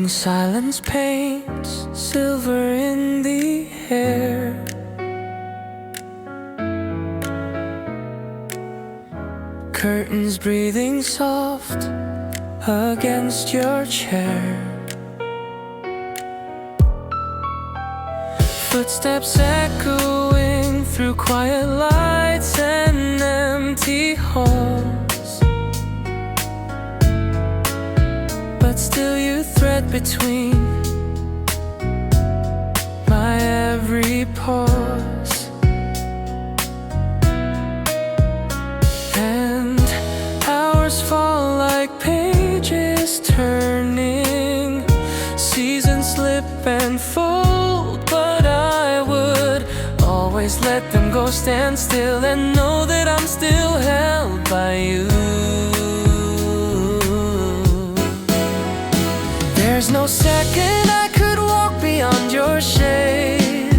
Silence paints silver in the air. Curtains breathing soft against your chair. Footsteps echoing through quiet lights and empty halls. But still you thread between my every pause. And hours fall like pages turning. Seasons slip and fold, but I would always let them go. Stand still and know that I'm still held by you. There's no second I could walk beyond your shade.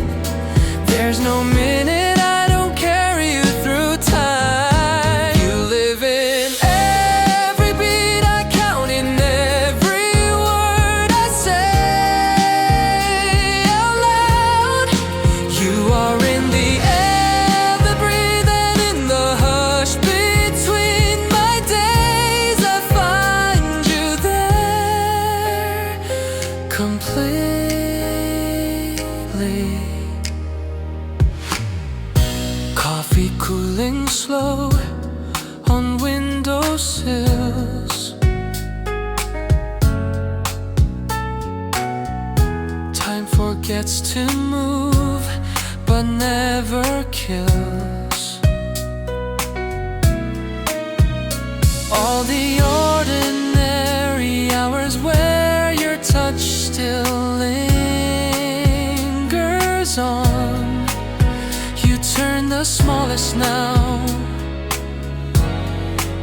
There's no minute I don't carry you through time. You live in every beat I count, in every word I say out loud. You are in the air that breathe and in the hush between my days. I find you there completely. Coffee cooling slow on windowsills. Time forgets to move but never kills. All the ordinary hours where your touch still lingers on. You turn the smallest now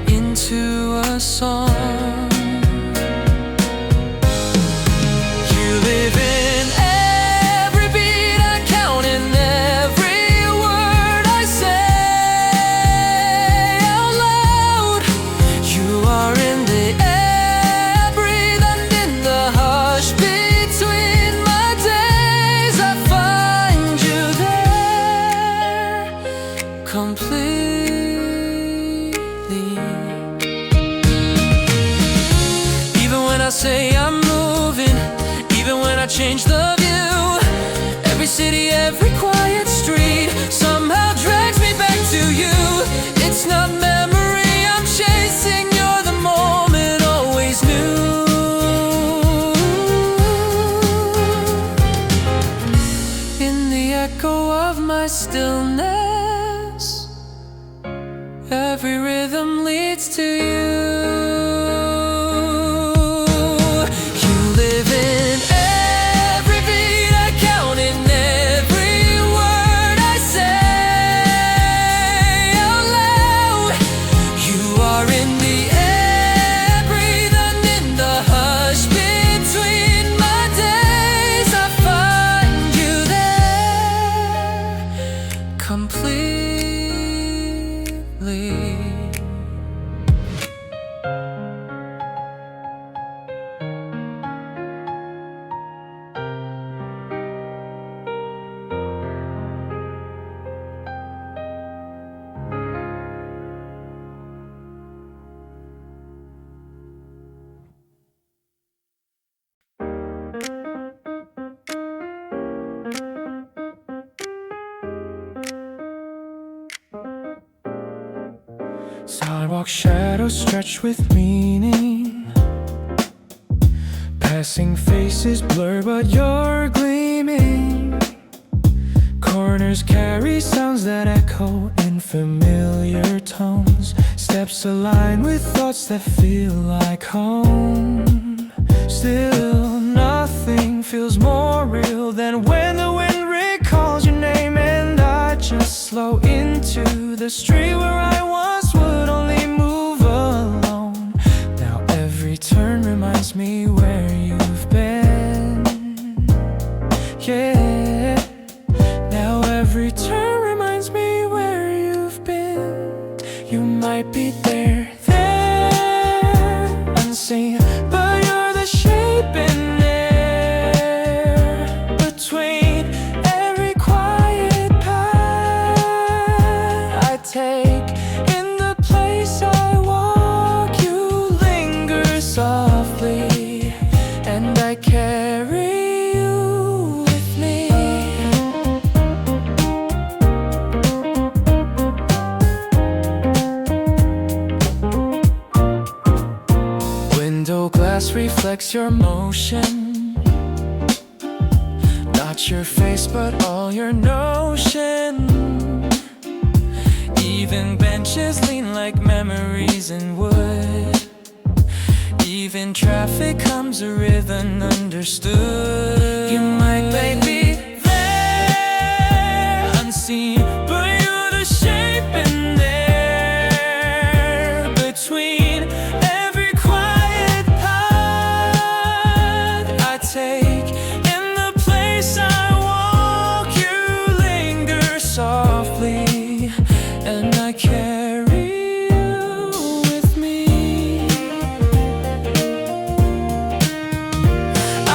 into a song. You live in every beat I count, in every word I say out loud. You are in the air, breathe, and in the hush between my days. I find you there completely. Even when I say I'm moving, even when I change the view, every city, every quiet street somehow drags me back to you. It's not memory I'm chasing, you're the moment always new. In the echo of my stillness, every rhythm leads to you. You live in every beat I count, in every word I say out loud. You are in the air, breathe, and in the hush between my days. I find you there completely. Sidewalk shadows stretch with meaning. Passing faces blur, but you're gleaming. Corners carry sounds that echo in familiar tones. Steps align with thoughts that feel like home. Still, nothing feels more real than when the wind recalls your name, and I just slow into the street where I once would only move alone. Now every turn reminds me where you've been. Yeah. Now every turn reminds me where you've been. You might be there, unseen, but you're the shape in it. reflects your motion. Not your face, but all your notion. Even benches lean like memories in wood. Even traffic comes a rhythm understood. You might be there, unseen, but you're the shape in there. Between every quiet path I take, in the place I walk, you linger softly, and I carry you with me.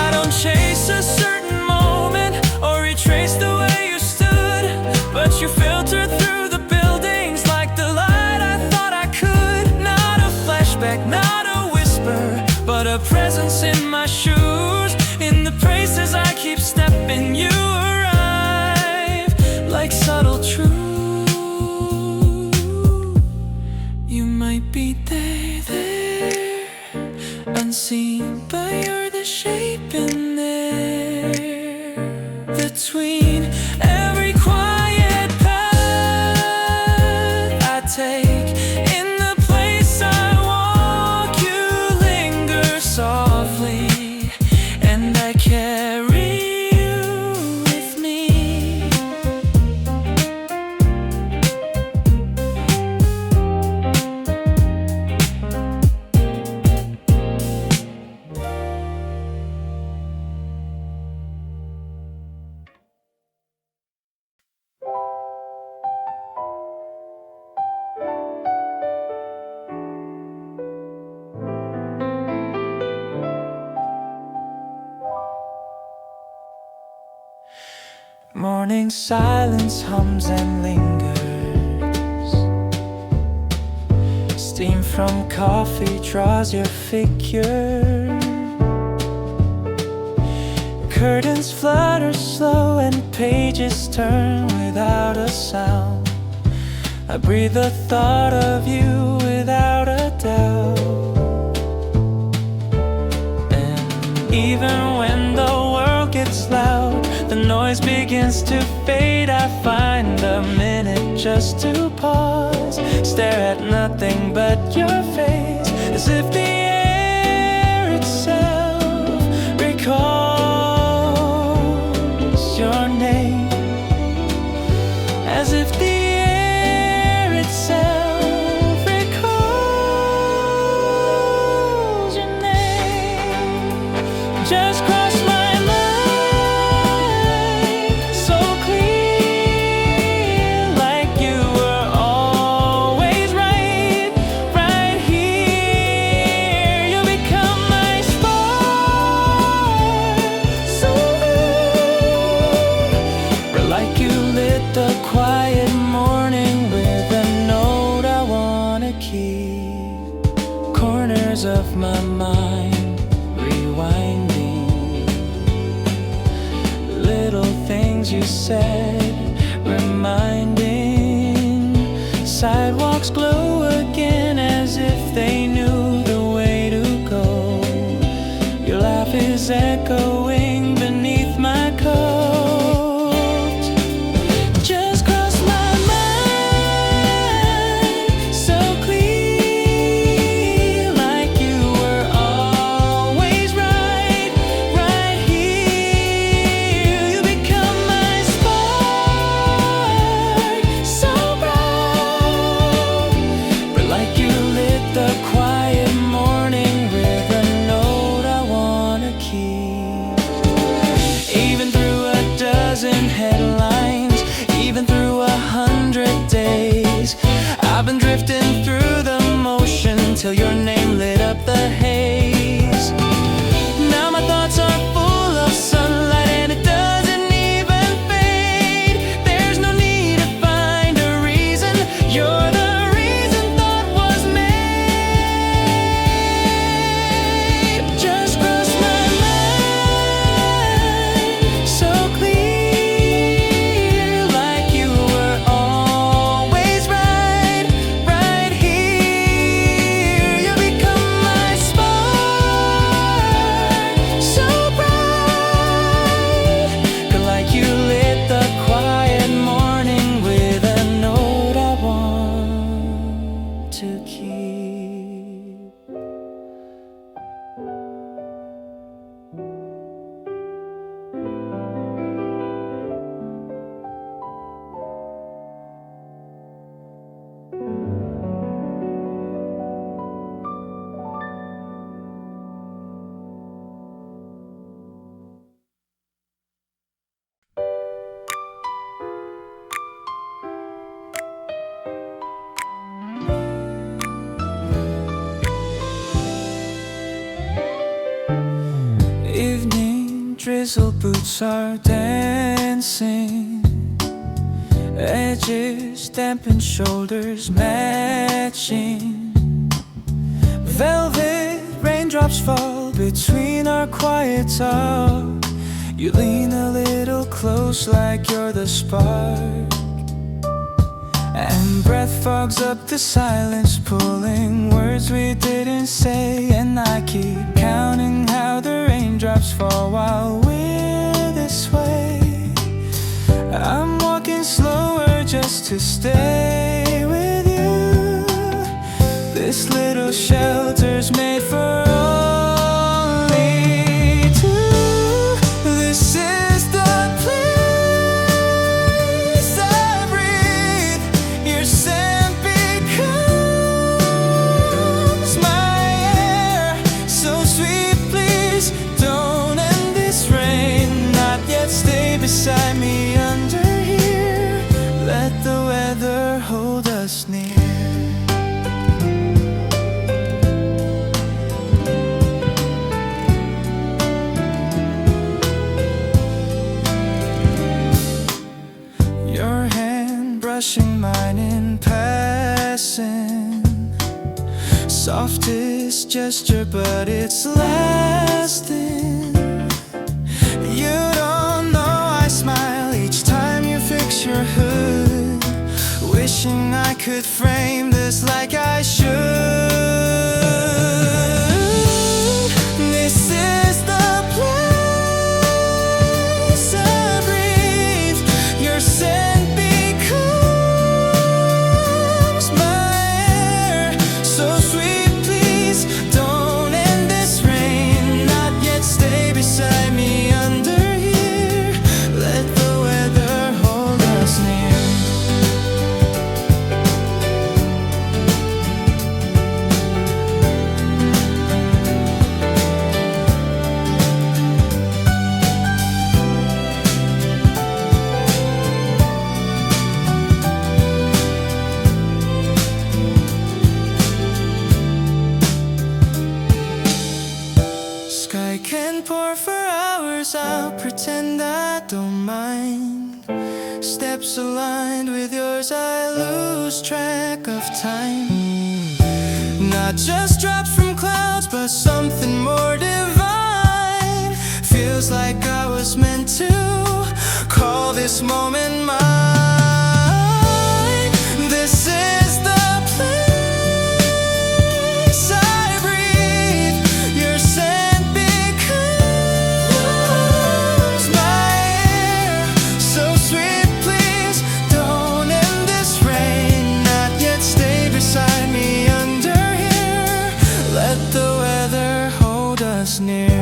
I don't chase a certain moment or retrace the way you stood, but you filter through the buildings like the light I thought I could. Not a flashback, not a whisper, but a presence in my shoes. In the places I keep stepping, you arrive like subtle truth. You might be there, unseen, but you're the shape in there. Between every quiet path I take, in the place I walk, you linger softly, and I carry you with me. Morning silence hums and lingers. Steam from coffee draws your figure. Curtains flutter slow and pages turn without a sound. I breathe the thought of you without a doubt. And even when the world gets loud, the noise begins to fade. I find a minute just to pause, stare at nothing but your face, as if the air itself recalls your name. As if the air itself recalls your name. Just cross my the quiet morning with a note I wanna keep. Corners of my mind rewinding. Little things you said reminding. Sidewalks glow again as if they knew the way to go. Your laugh is echoing beneath my coat. Headlines, even through 100 days, I've been drifting through the motion till your name lit up the haze. Now my thoughts are full of sunlight and it doesn't even fade. There's no need to find a reason. You're the reason thought was made. Just cross my mind so clear. You drizzle boots are dancing, edges dampened, shoulders matching. Velvet raindrops fall between our quiet talk. You lean a little close like you're the spark, and breath fogs up the silence, pulling words we didn't say. And I keep counting how the raindrops fall while we're this way. I'm walking slower just to stay with you. This little shelter's made for only two. This is the place I breathe. Your scent becomes my air. So sweet, please don't end this rain. Not yet, stay beside me under here. Let the weather hold us near. Your hand brushing mine in passing, softest gesture but it's lasting. You don't know I smile each time you fix your hood, wishing I could frame this like I should. This is the place I breathe. Your scent becomes my air. So sweet, please don't end this rain. Not yet, stay beside me under here. Let the weather hold us near. Sky can pour for hours, I'll pretend I don't mind. Steps aligned with yours, I lose track of time. Not just drops from clouds, but something more divine. Feels like I was meant to call this moment mine. This is the place I breathe. Your scent becomes my air. So sweet, please don't end this rain. Not yet, stay beside me under here. Let the weather hold us near.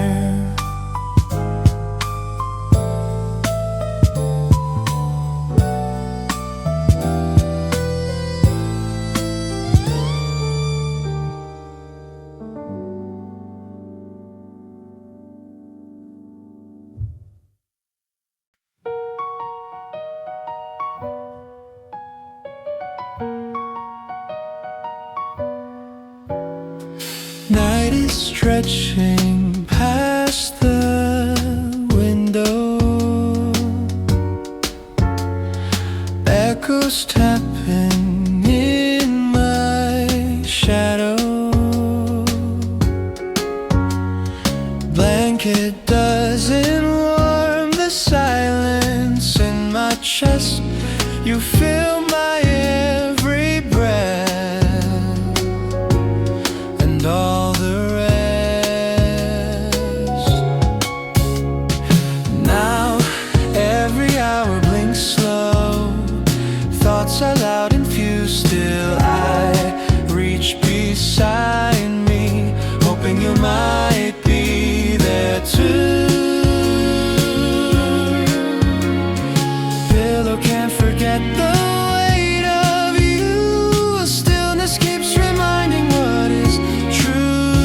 Night is stretching past the window, echoes tapping in my shadow. Blanket doesn't warm the silence in my chest. You fill my every breath and all the rest. Now every hour blinks slow, thoughts are loud and few. Still I reach beside me, hoping you might be there too. Pillow can't forget the weight of you. Stillness keeps reminding what is true.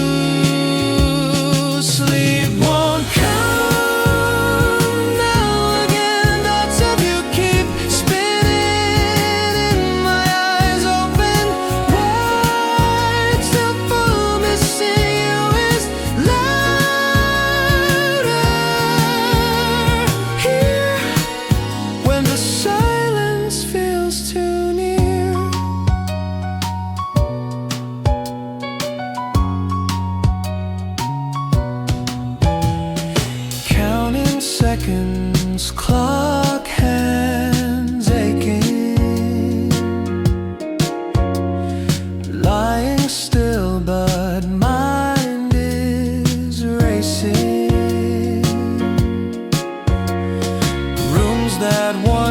Sleep won't come now again. Thoughts of you keep spinning in my eyes open wide. Still full, missing you is louder.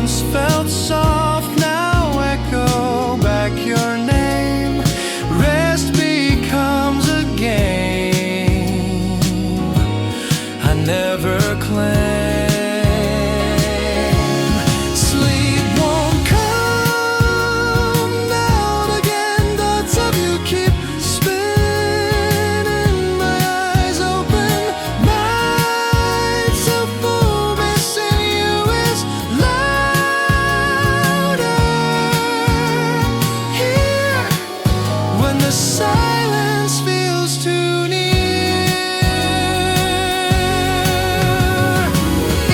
once felt soft now echo back your name. Rest becomes a game I never claimed. Silence feels too near.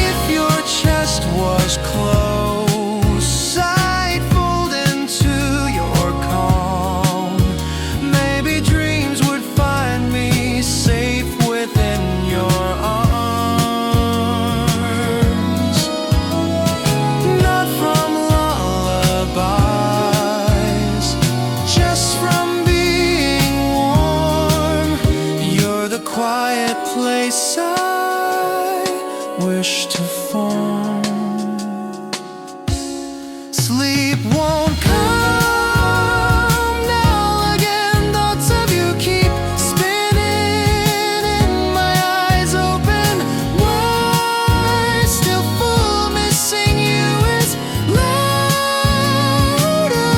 If your chest was close, I'd fold into your calm. Maybe dreams would find me safe within your arms. Not from lullabies, just from quiet place I wish to form. Sleep won't come now again. Thoughts of you keep spinning in my eyes open wide. Still full, missing you is louder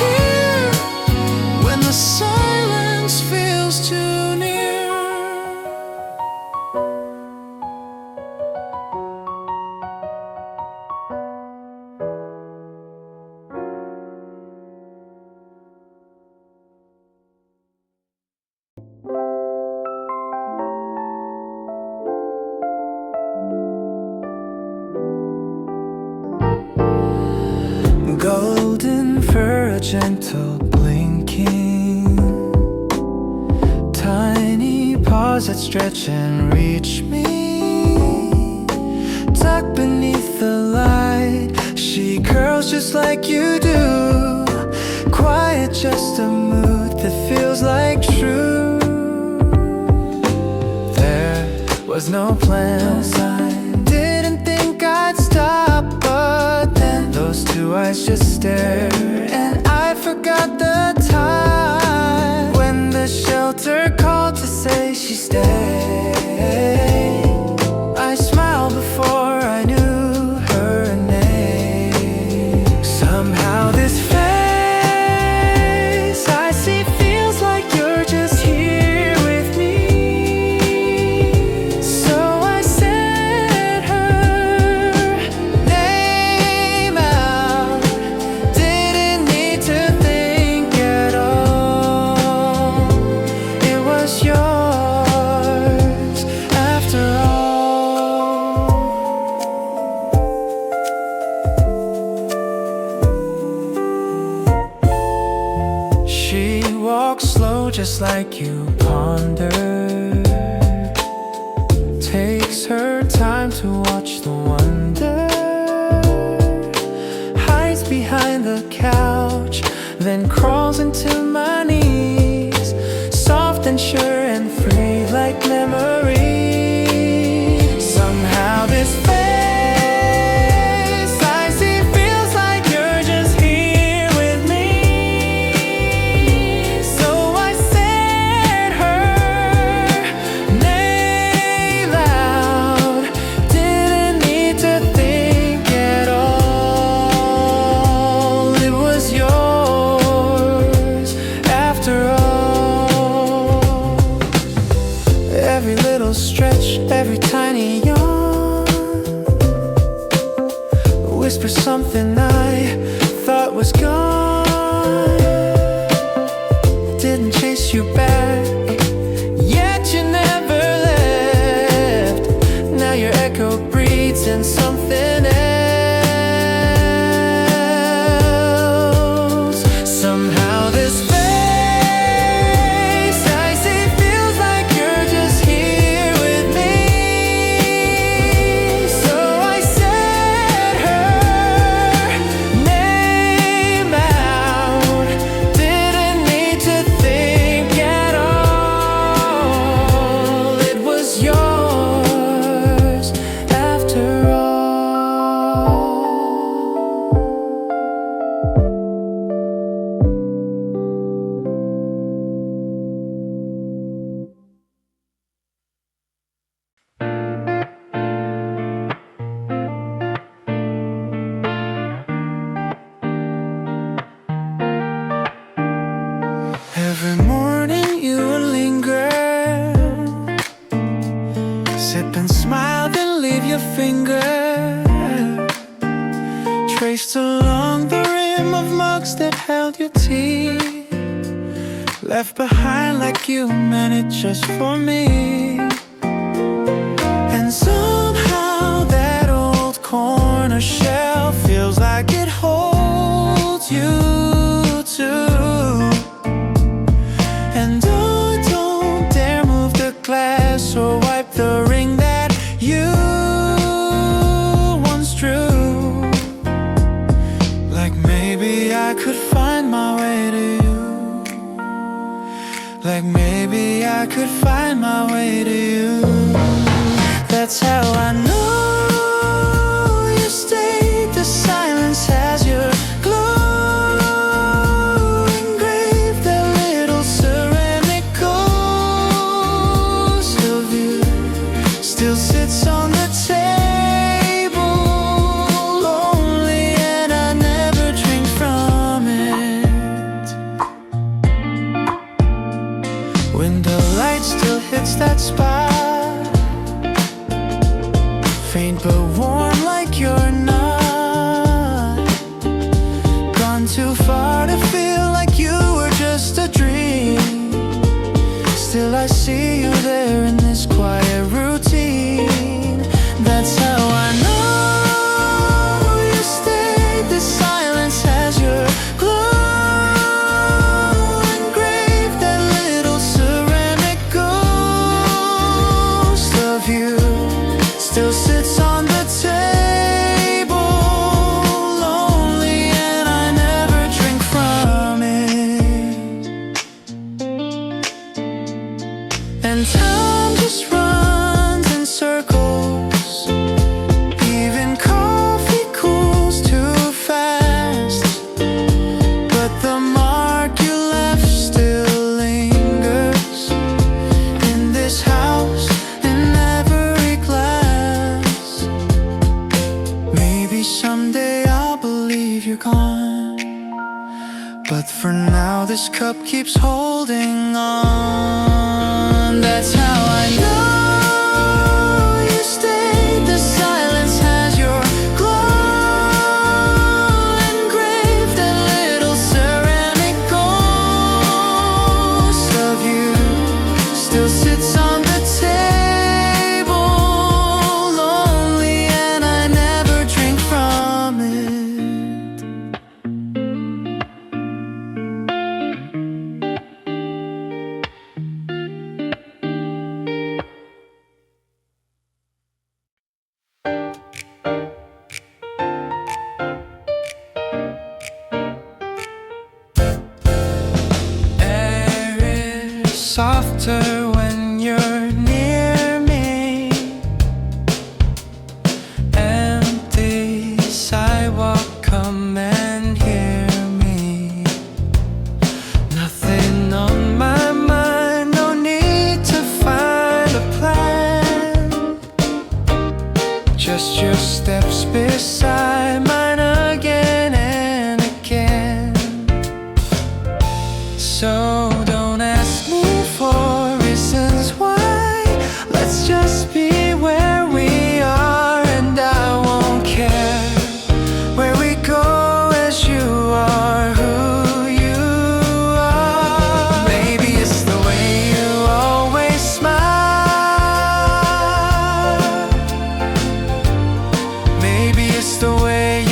here when the silence feels too near. Golden for a gentle blinking, tiny paws that stretch and reach me. Tucked beneath the light, she curls just like you do. Quiet, just a mood that feels like true. There was no plan, didn't think I'd stop, but then those two eyes just stared, and I forgot the time when the shelter called to say she stayed. I smiled before I knew her name. Somehow this face I see feels like you're just here with me. So I said her name out, didn't need to think at all. It was yours after all. She walks slow just like you ponder, takes her time to watch the wonder, hides behind the couch, then crawls into my knees, soft and sure and free like memory. Somehow this face I see feels like you're just here with me. So I said her name loud, didn't need to think at all. It was yours after all. Every little stretch, every tiny yawn, whisper something I thought was gone. Didn't chase you back, yet you never left. Now your echo breathes in something else. Somehow this face I see feels like you're just here with me. So I said her name out, traced along the rim of mugs that held your tea, left behind like you meant it just for me. And somehow that old corner shelf feels like it holds you too. And oh, don't dare move the glass or wipe the ring that you once drew. Like maybe I could find my way to you. Like maybe I could find my way to you. That's how I know you stayed. The silence has your glow engraved. That little ceramic ghost of you still sits on the table, lonely, and I never drink from it. Window light still hits that spot, faint but warm like you're not gone too far to feel like you were just a dream. Still I see you there in this quiet routine. That's how I know you stayed. The silence has your glow engraved. That little ceramic ghost of you still sits on the table, lonely, and I never drink from it. And time just runs in circles. Even coffee cools too fast, but the mark you left still lingers in this house, in every glass. Maybe someday I'll believe you're gone, but for now this cup keeps holding on. That's how I know you stayed. The silence has your glow engraved. That little ceramic ghost of you still sits on the table, lonely, and I never drink from it. Air is softer when you're near me. Empty sidewalk, come and hear me. Nothing on my mind, no need to find a plan. Just your steps beside mine again and again. So don't ask me for reasons why. Let's just be where we are, and I won't care where we go as you are who you are. Maybe it's the way you always smile. Maybe it's the way you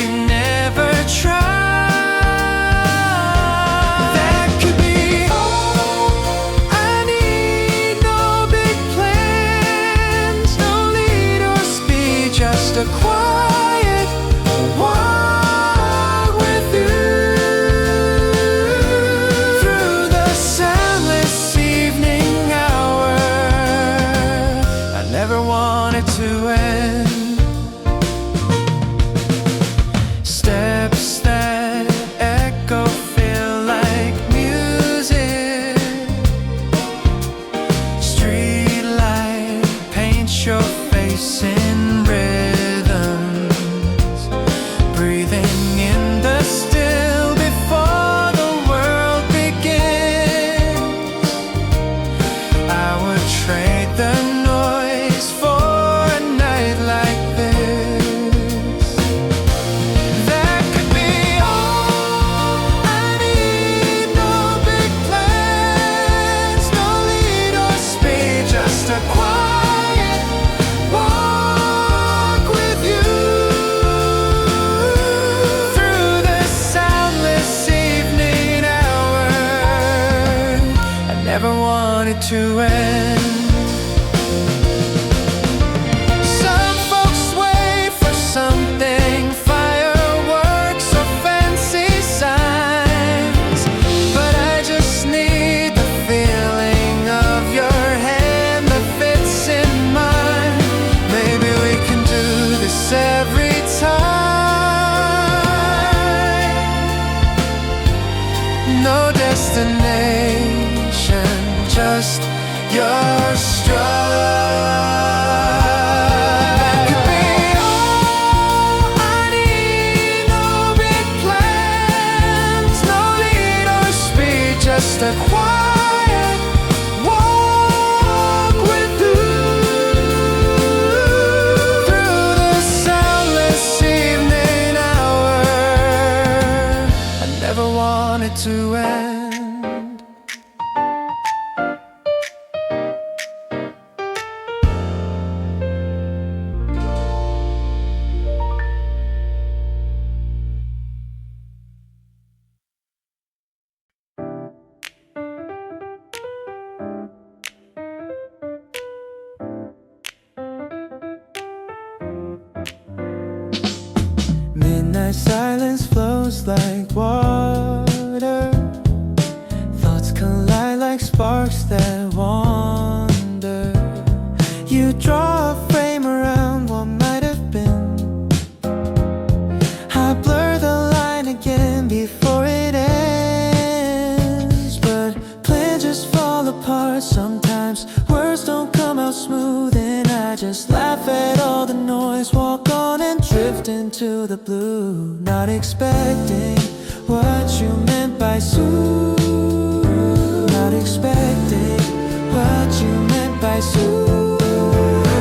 to end. Some folks wait for something, fireworks or fancy signs, but I just need the feeling of your hand that fits in mine. Maybe we can do this every time. No destination, just your stride. Could be all I need. No big plans, no lead or speed, just a quiet walk with you through the soundless evening hour. I never wanted to end. Midnight silence flows like water. Thoughts collide like sparks that wander. You draw a frame around what might have been. I blur the line again before it ends, but plans just fall apart sometimes. Words don't come out smooth, and I just laugh at all the noise. Walk on and drift into the blue, not expecting what you meant by soon. Not expecting what you meant by soon.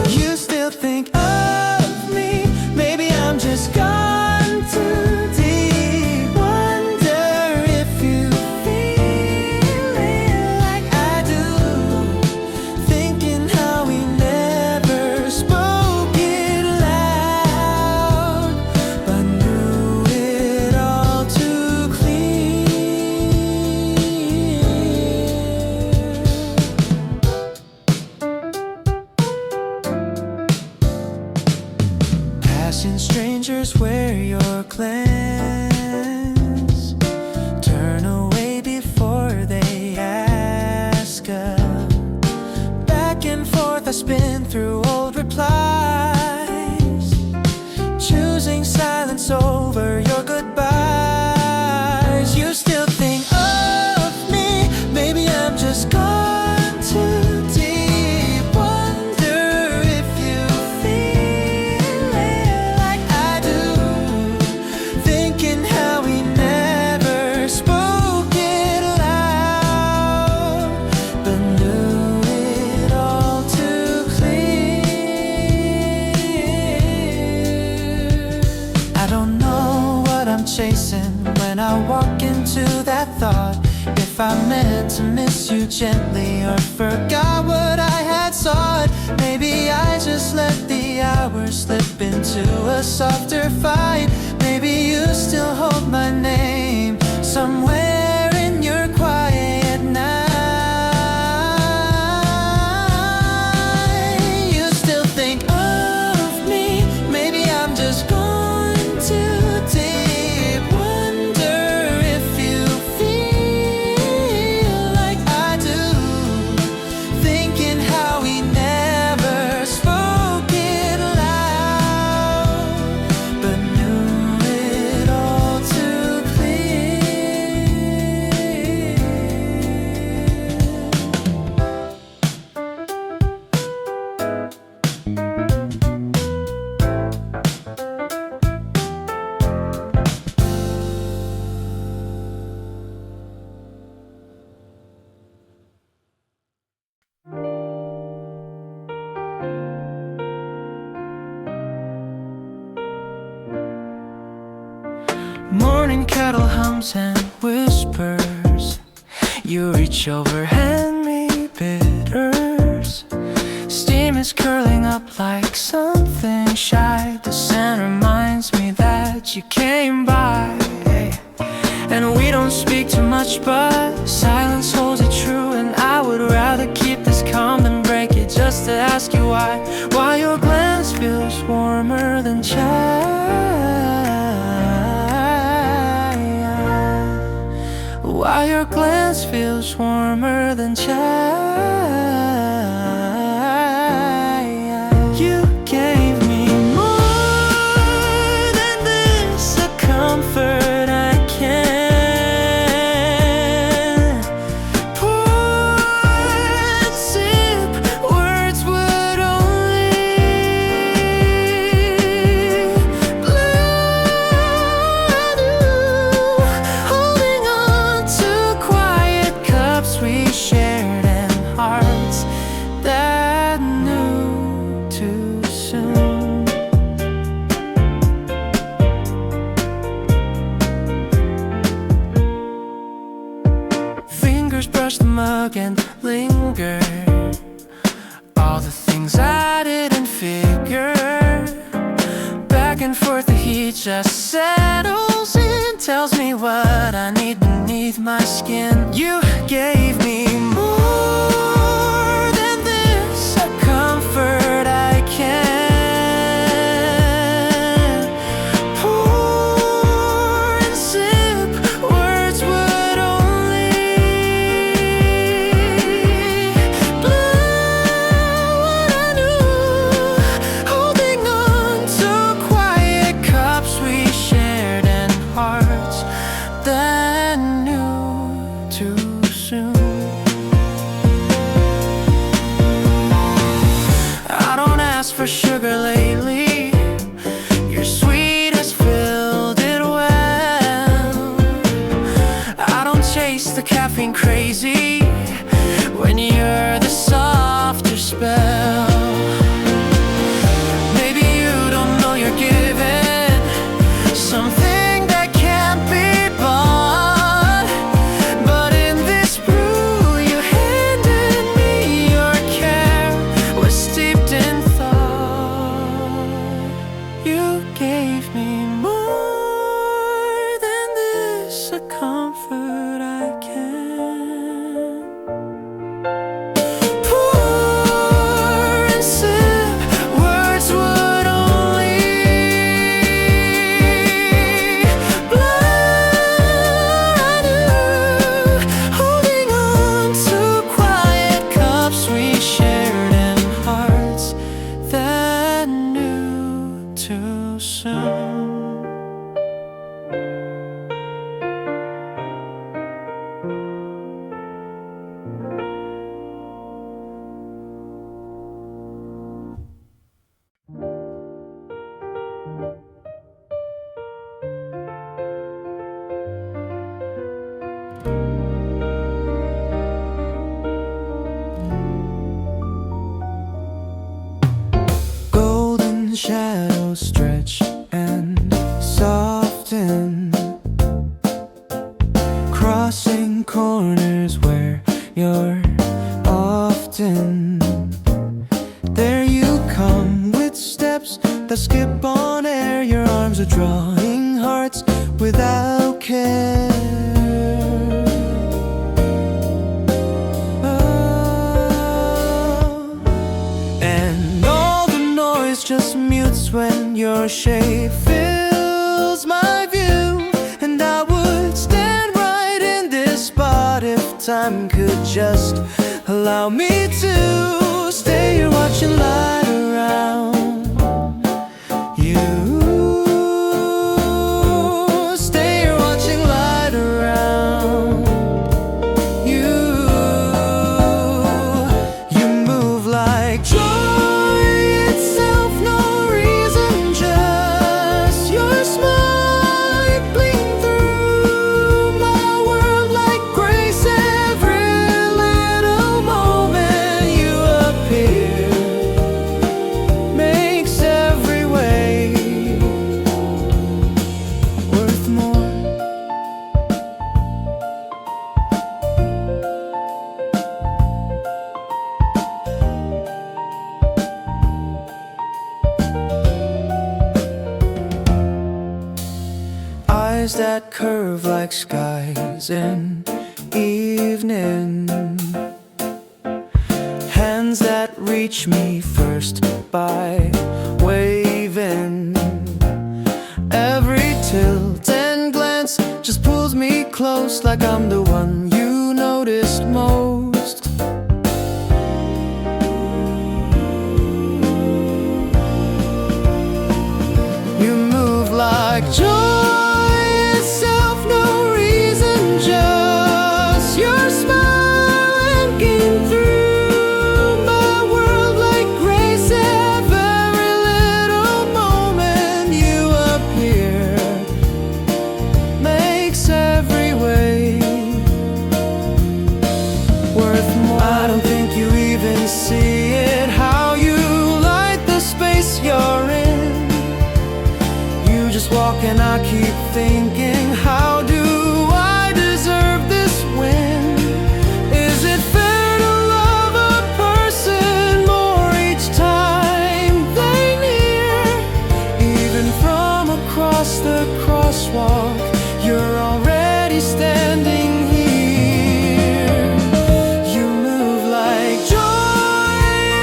You still think of me, maybe I'm just gone too deep. Wonder if you feel it like I do, thinking how we never spoke it loud, but knew it all too clear. Passing strangers, wear your glance. Turn away before they ask. Back and forth I spin through old replies, choosing silence over your goodbyes. You still think of me, maybe I'm just gone too deep. Wonder if you feel it like I do, thinking how we never spoke it loud, but knew it all too clear. I don't know what I'm chasing when I walk into that thought. If I meant to miss you gently or forgot what I had sought, maybe I just let the hours slip into a softer fight. Maybe you still hold my name somewhere in your quiet night. You still think of me, maybe I'm just gone too deep. Wonder if you feel like I do, thinking how we never spoke it loud, but knew it all too clear. Morning kettle hums and whispers. You reach over, hand me bitters. Steam is curling up like something shy. The scent reminds me that you came by. And we don't speak too much, but silence holds it true. And I would rather keep just to ask you why your glance feels warmer than chai. Why your glance feels warmer than chai. You gave me more than this, a comfort I can't pour and sip. Words would only blood you. Holding on to quiet cups we shared and hearts that knew too soon. Fingers brush the mug and linger. All the things I didn't figure. Back and forth the heat just settles in, tells me what I need beneath my skin. You gave me more than this, a comfort I can't pour and sip. Words would only blow what I knew. Holding on to quiet cups we shared and hearts that knew too soon. I don't ask for sugar lately. Your sweet has filled it well. I don't chase the caffeine crazy when you're the softer spell. Maybe you don't know you're given something that can't be bought. But in this brew you handed me, your care was steeped in thought. You gave me more than this, a comfort I can't pour and sip. Words would only blood you. Holding on to quiet cups we shared and hearts that knew too soon. Golden shadows stretch and soften, crossing corners where you're often. There you come with steps that skip on air. Your arms are drawing hearts without care. And all the noise just mutes when your shape fills my view. And I would stand right in this spot if time could just allow me to stay here watching light around you. Stay here watching light around you. You move like joy itself, no reason, just your smile. You gleam through my world like grace. Every little moment you appear makes every way worth more. Eyes that curve like skies in evening, hands that reach me first by waving. Every tilt and glance just pulls me close, like I'm the one you noticed most. You move like joy itself, no reason, just your smile came through my world like grace. Every little moment you appear makes every way worth more. I don't think you even see it, how you light the space you're in. You just walk and I keep thinking, how do I deserve this win? Is it fair to love a person more each time they near? Even from across the crosswalk, you're already standing here. You move like joy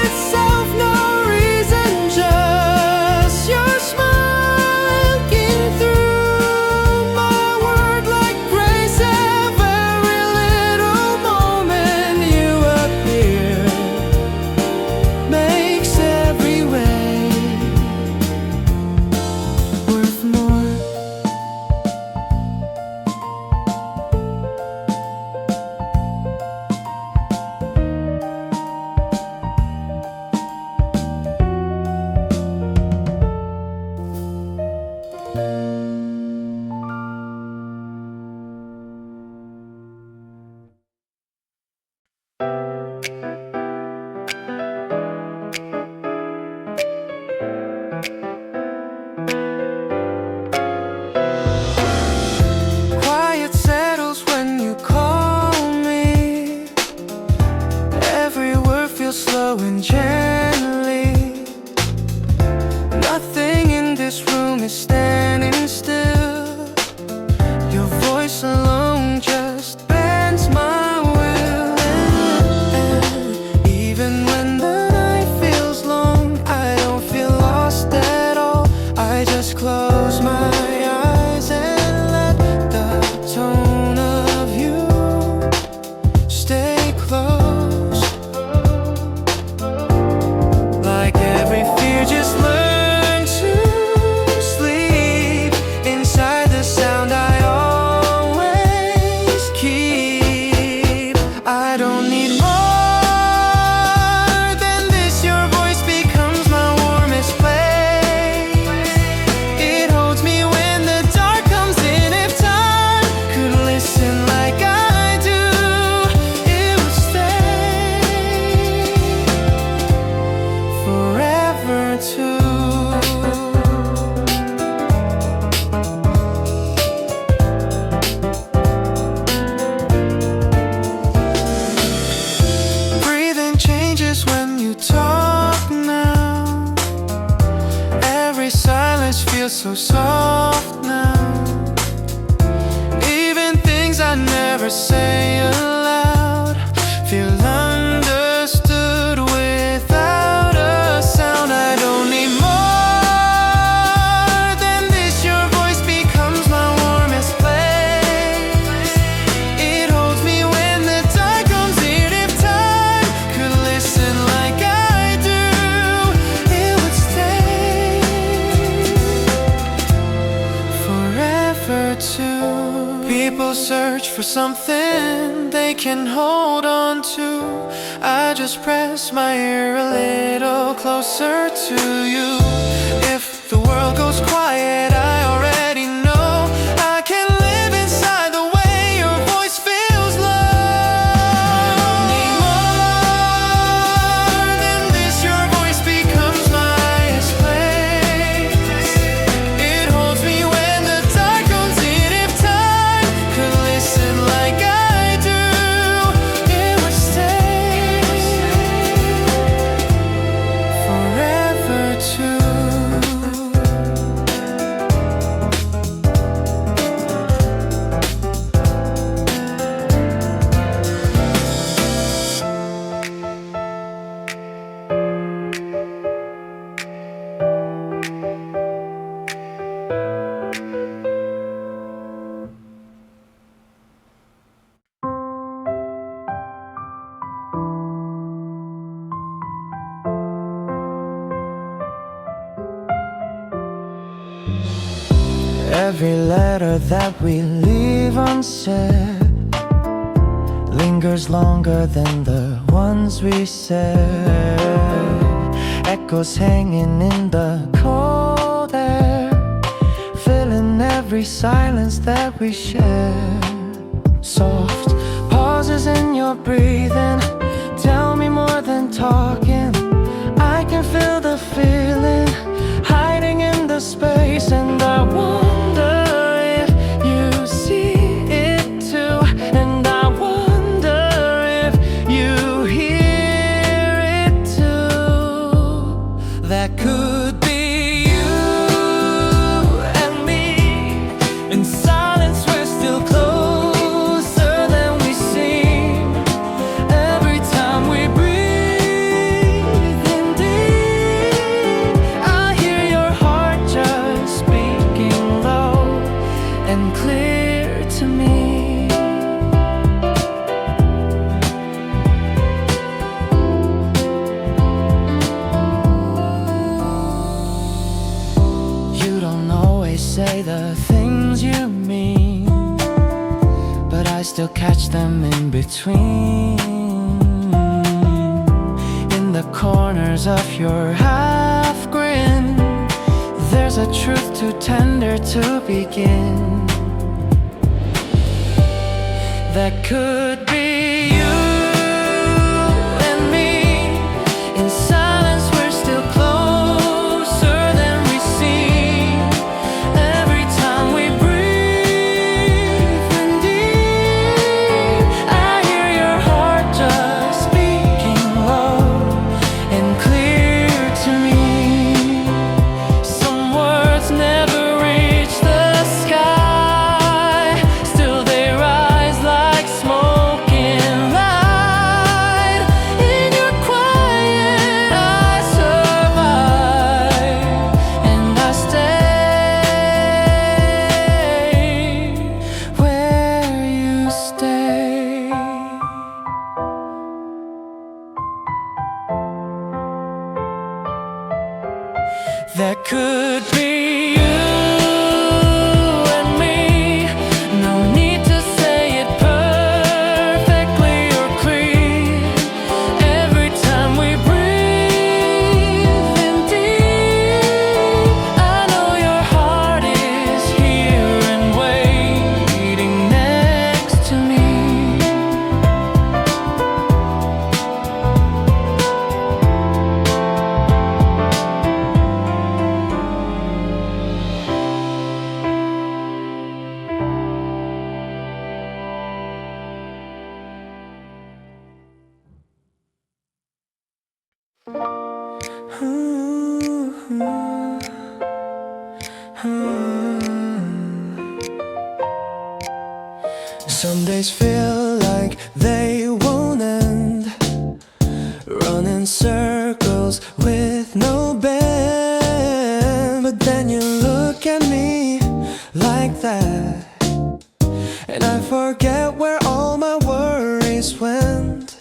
itself, no reason, just your smile came through my world like grace. Every little moment you appear makes every way worth more. Quiet settles when you call me. Every word feels slow and gently. Nothing in this room is standing still. Your voice alone just bends my will. And even when the night feels long, I don't feel lost at all. I just close my eyes and let the tone of you stay close. Like every fear just learn to sleep inside the sound I always keep. I don't need more than this. Your voice becomes my warmest place. It holds me when the dark comes in. If time could listen like I do, it would stay forever too. Breathing changes when you talk now. Every silence feels so soft now. Even things I never say aloud feel understood without a sound. I don't need more than this. Your voice becomes my warmest place. It holds me when the dark comes in. If time could listen like I do, it would stay forever too. People search for something they can hold on to. I just press my ear a little closer to you. If the world goes quiet, I already know I can live inside the way your voice feels love. Need more than this. Your voice becomes my highest place. It holds me when the dark comes in. If time could listen like I do, it would stay forever too. Every letter that we leave unsaid lingers longer than the ones we said. Echoes hanging in the cold air, filling every silence that we share. Soft pauses in your breathing tell me more than talking. I can feel the feeling hiding in the space, and I wonder if you see it too. And I wonder if you hear it too. That could be you and me. In silence we're still closer than we seem. Every time we breathe in deep, I hear your heart just speaking low and clear to me. You don't always say the things you mean, but I still catch them in between. In the corners of your half grin, there's a truth too tender to begin. That could be you and me. In silence we're still closer than we seem. Every time we breathe in deep, I hear your heart just speaking low and clear to me. Some words never reach the sky, still they rise like smoke in light. In your quiet I survive, and I stay where you stay. That could be you and me. No need to say it perfectly or clear. Every time we breathe in deep, I know your heart is here and waiting next to me. Some days feel like they won't end, run in circles with no bend. But then you look at me like that, and I forget where all my worries went.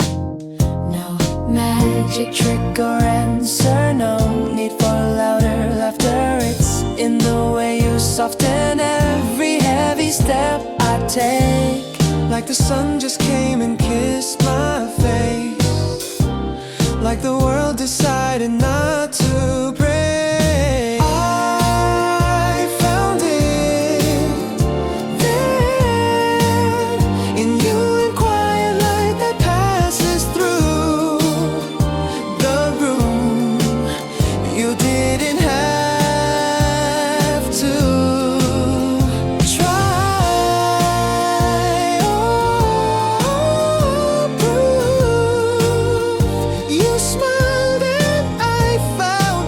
No magic trick or answer, no need for louder laughter. It's in the way you soften every heavy step I take. Like the sun just came and kissed my face, like the world decided not to break. I found it there, in you and quiet light that passes through the room. You didn't have to try or prove. You smiled and I found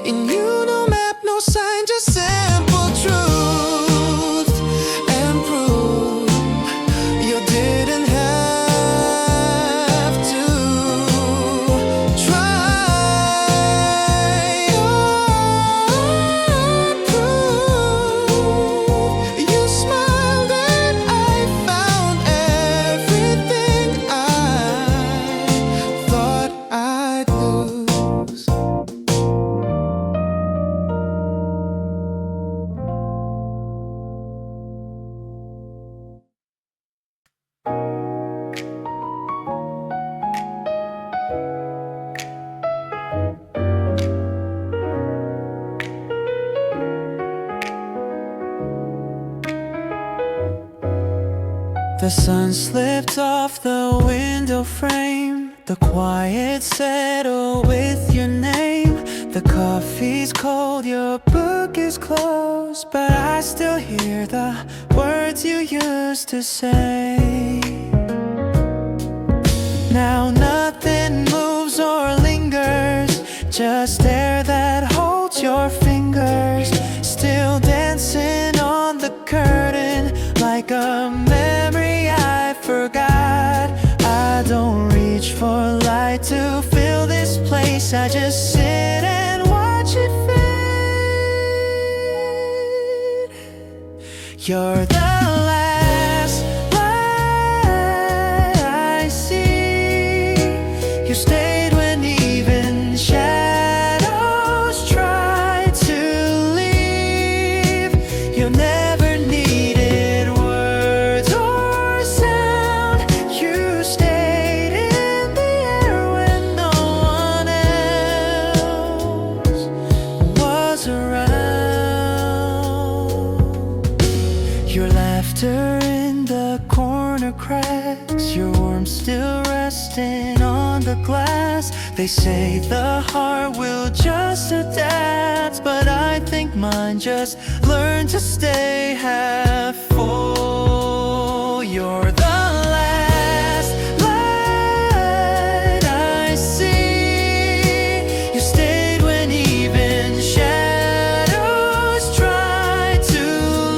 And you, no map, no sign, just simple truth and proof. You didn't have to try or prove. You smiled and I found everything I thought I'd lose. The sun slipped off the window frame. The quiet settled with your name. The coffee's cold, your book is closed, but I still hear the words you used to say. Now nothing moves or lingers, just air that holds your fingers, still dancing on the curtain like a memory I forgot. I don't reach for light to fill this place, I just sit and watch it fade. You're the last light I see. You stayed when even shadows tried to leave. You never needed words or sound. You stayed in the air when no one else was around. Your laughter in the corner cracks, your warmth still resting on the glass. They say the heart will just adapt, but I think mine just learned to stay half full. You're the last light I see. You stayed when even shadows tried to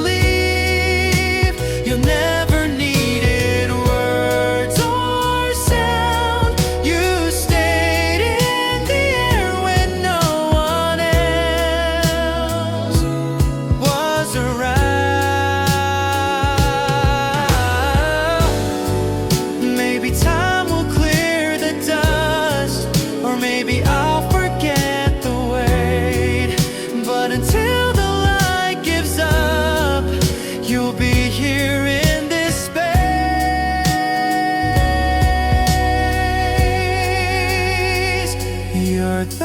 leave. You never needed words or sound. You stayed in the air when no one else was around. Maybe time will clear the dust, or maybe I'll forget the weight. But until the light gives up, you'll be here in this space. You're the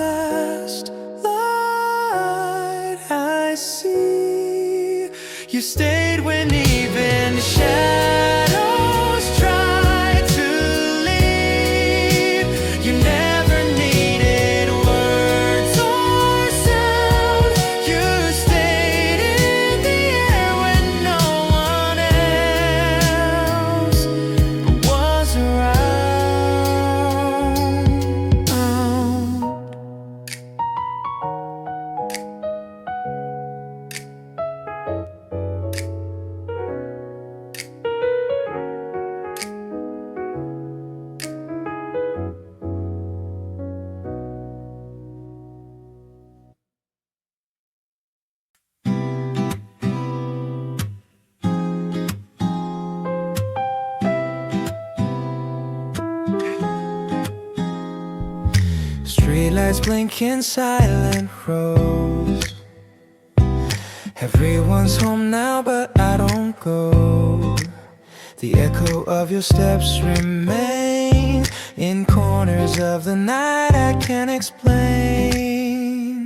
last light I see. You stayed when even shadows tried to leave. You never needed words or sound. You stayed in the air when no one else was around. Streetlights blink in silent rows. Everyone's home now, but I don't go. The echo of your steps remain in corners of the night I can't explain.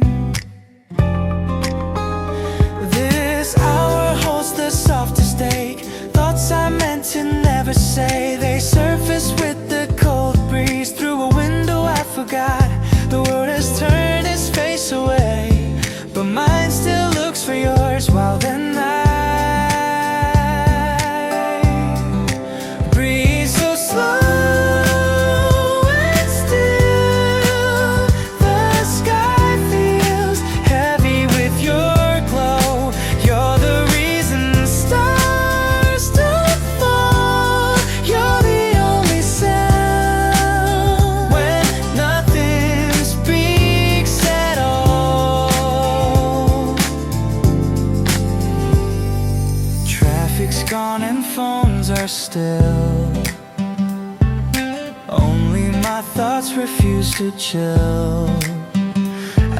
This hour holds the softest ache. Thoughts I meant to never say, they surface with the cold breeze. Through a window I forgot. The world has turned its face away, but mine still looks for yours while the night breathes so slow and still. The sky feels still. Only my thoughts refuse to chill.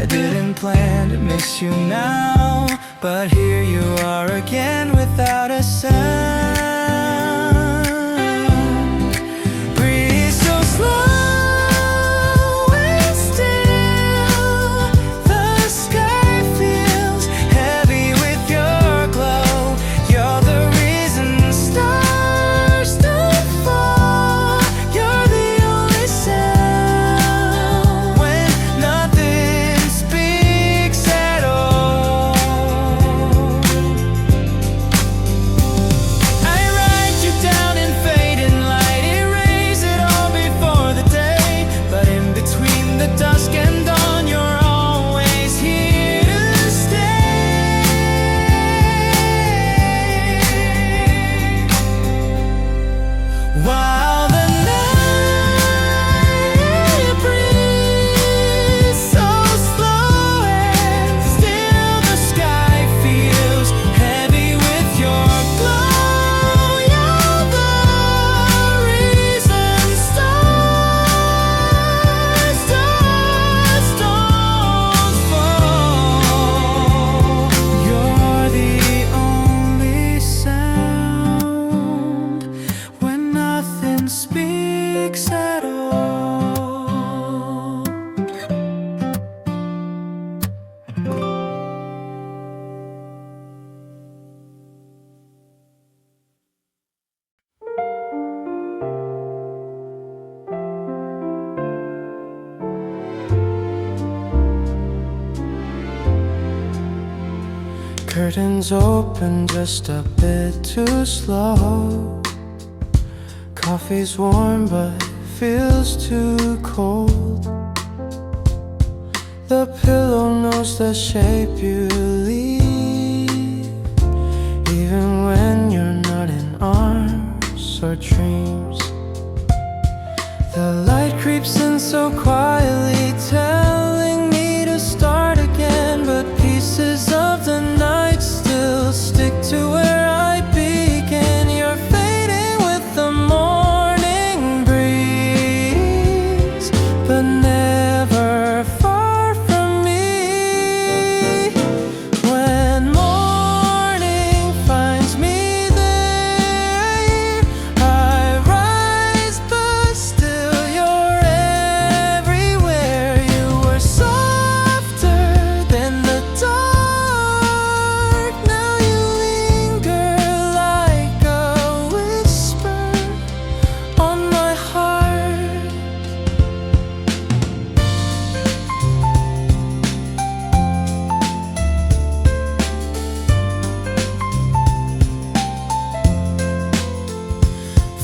I didn't plan to miss you now, but here you are again without a sound. Breathe so slow and still. The sky feels heavy with your glow. You're the reason stars don't fall. You're the only sound when nothing speaks at all. I write you down in fading light, erase it all before the day. But in between the dusk and dawn, you're always here to stay. While the night breathes so slow and still, the sky feels heavy with your glow. You're the reason stars don't fall. You're the only sound when nothing speaks at all. Curtains open just a bit too slow. Coffee's warm but feels too cold. The pillow knows the shape you leave, even when you're not in arms or dreams. The light creeps in so quietly, telling me to start again, but pieces of the night still stick to where I began. You're fading with the morning breeze, but never far from me. When morning finds me there, I rise, but still you're everywhere. You were softer than the dark. Now you linger like a whisper on my heart.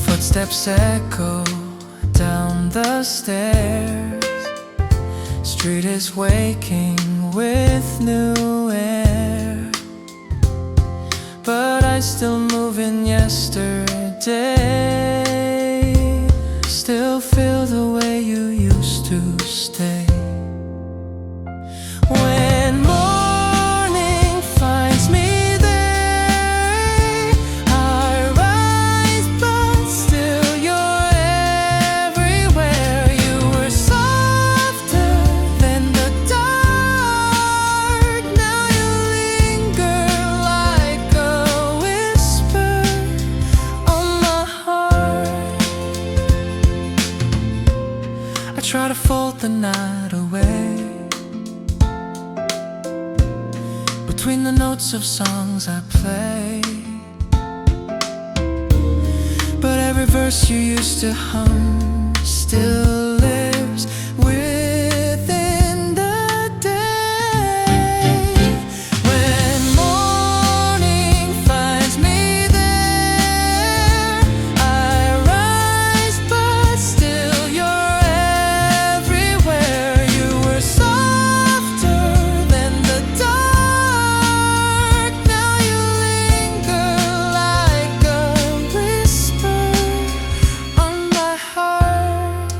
Footsteps echo down the stairs. Street is waking with new air, but I still move in yesterday. Still feel the way you used to stay. When morning finds me there, I rise, but still you're everywhere. You were softer than the dark. Now you linger like a whisper on my heart. I try to fold the night away between the notes of songs I play, but every verse you used to hum still lives within the day. When morning finds me there, I rise, but still you're everywhere. You were softer than the dark. Now you linger like a whisper on my heart.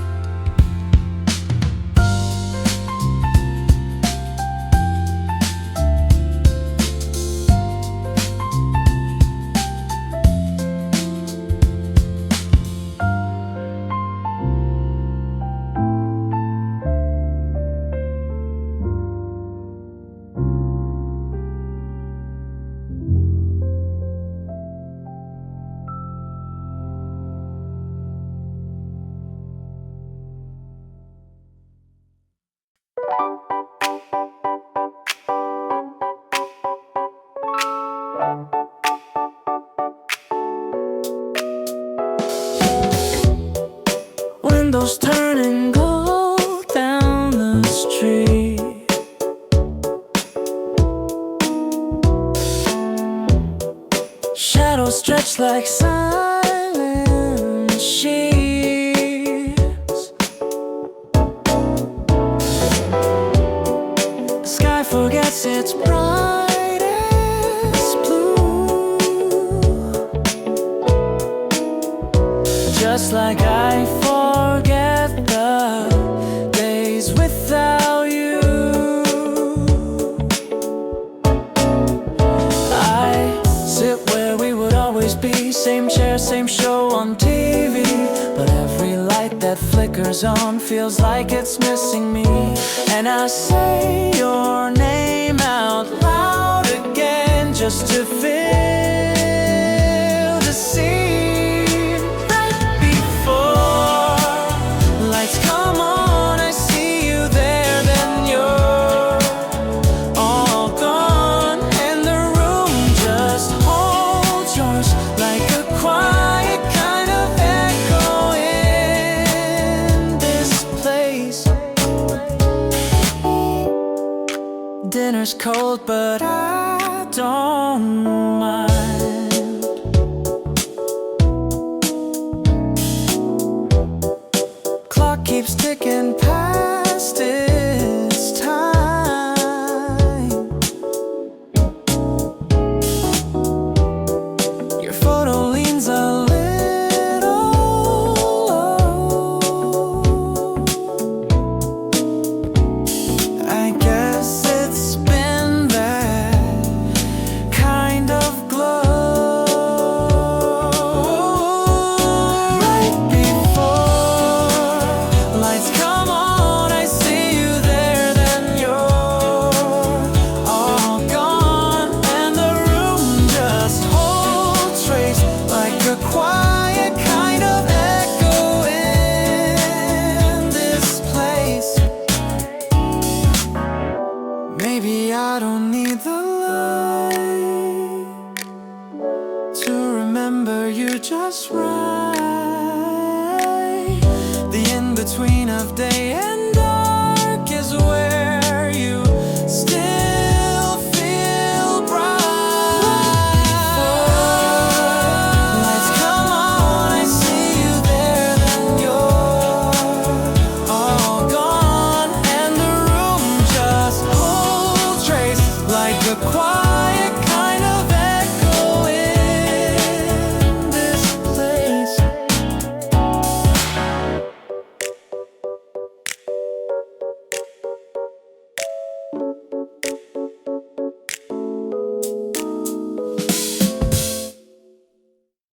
stretch like silent sheets. The sky forgets its brightest blue, just like I forget the days without you. I sit where we would always be, same chair, same show on TV, but every light that flickers on feels like it's missing me. And I say your name out loud again, just to fill the scene. Right before lights come on, I see you there, then you're all gone, and the room just holds yours like a quiet kind of echo in this place. Dinner's cold, but I don't mind. Clock keeps ticking past its time. Your photo leans a little low. I guess it's been that kind of glow. Right before lights come on, I see you there, then you're all gone, and the room just holds trace like a quiet kind of echo in this place. Maybe I don't need the light to remember you just right.